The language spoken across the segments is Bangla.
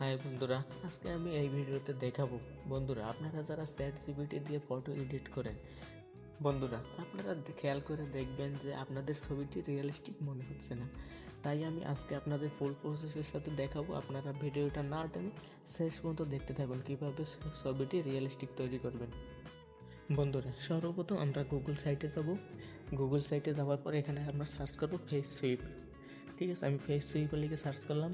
হাই বন্ধুরা, আজকে আমি এই ভিডিওতে দেখাবো বন্ধুরা আপনারা যারা চ্যাটজিপিটি দিয়ে ফটো এডিট করেন। বন্ধুরা আপনারা খেয়াল করে দেখবেন যে আপনাদের ছবিটি রিয়েলিস্টিক মনে হচ্ছে না। তাই আমি আজকে আপনাদের ফুল প্রসেসের সাথে দেখাবো। আপনারা ভিডিওটা না টেনে শেষ পর্যন্ত দেখতে থাকুন কিভাবে ছবিটি রিয়েলিস্টিক তৈরি করবেন। বন্ধুরা সর্বপ্রথম আমরা গুগল সাইটে যাব। গুগল সাইটে যাওয়ার পর এখানে আমরা সার্চ করবো ফেস সুইপ। ঠিক আছে, আমি ফেস সুইপার লিখে সার্চ করলাম।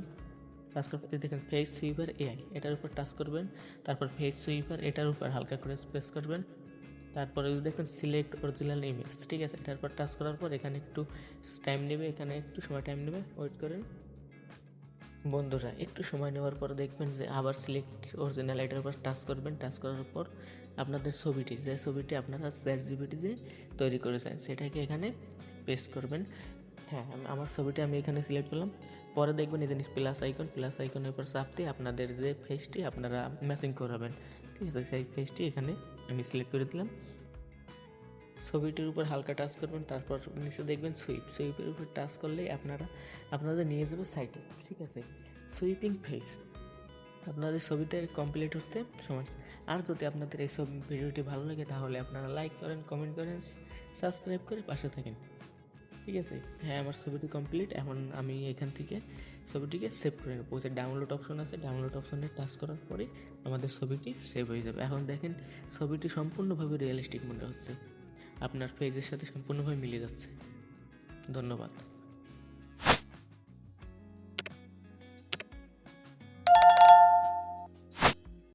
সার্চ করার পর দেখেন ফেস সুইপার এআই, এটার উপর টাচ করবেন। তারপর ফেস সুইপার এটার উপর হালকা করে প্রেস করবেন। তারপরে দেখুন সিলেক্ট অরিজিনাল ইমেজ, ঠিক আছে, এটার উপর টাচ করার পর এখানে একটু টাইম নেবে, এখানে একটু সময় টাইম নেবে, ওয়েট করেন। বন্ধুরা একটু সময় নেওয়ার পর দেখবেন যে আবার সিলেক্ট অরিজিনাল এটার উপর টাচ করবেন। টাচ করার পর আপনাদের ছবিটি, যে ছবিটি আপনারা চ্যাটজিপিটি দিয়ে তৈরি করেছেন সেটাকে এখানে পেস্ট করবেন। হ্যাঁ, আমার ছবিটি আমি এখানে সিলেক্ট করলাম। পরে দেখবেন এই জিনিস প্লাস আইকনের উপর চাপ দিয়ে আপনাদের যে ফেসটি আপনারা ম্যাচিং করাবেন। ঠিক আছে, সেই ফেসটি এখানে আমি সিলেক্ট করে দিলাম। ছবিটির উপর হালকা টাচ করবেন, তারপর নিচে দেখবেন সুইপের উপর টাচ করলেই আপনাদের নিয়ে যাবে সাইটে। ঠিক আছে, সুইপিং ফেস আপনাদের ছবিতে কমপ্লিট হতে সময়। আর যদি আপনাদের এই সব ভিডিওটি ভালো লাগে তাহলে আপনারা লাইক করেন, কমেন্ট করেন, সাবস্ক্রাইব করে পাশে থাকেন। ঠিক আছে, হ্যাঁ আমার ছবিটি কমপ্লিট। এখন আমি এখান থেকে ছবিটিকে সেভ করে নেবো। যে ডাউনলোড অপশন আছে, ডাউনলোড অপশনে টাচ করার পরে আমাদের ছবিটি সেভ হয়ে যাবে। এখন দেখেন ছবিটি সম্পূর্ণভাবে রিয়েলিস্টিক মনে হচ্ছে, আপনার পেজের সাথে সম্পূর্ণভাবে মিলে যাচ্ছে। ধন্যবাদ।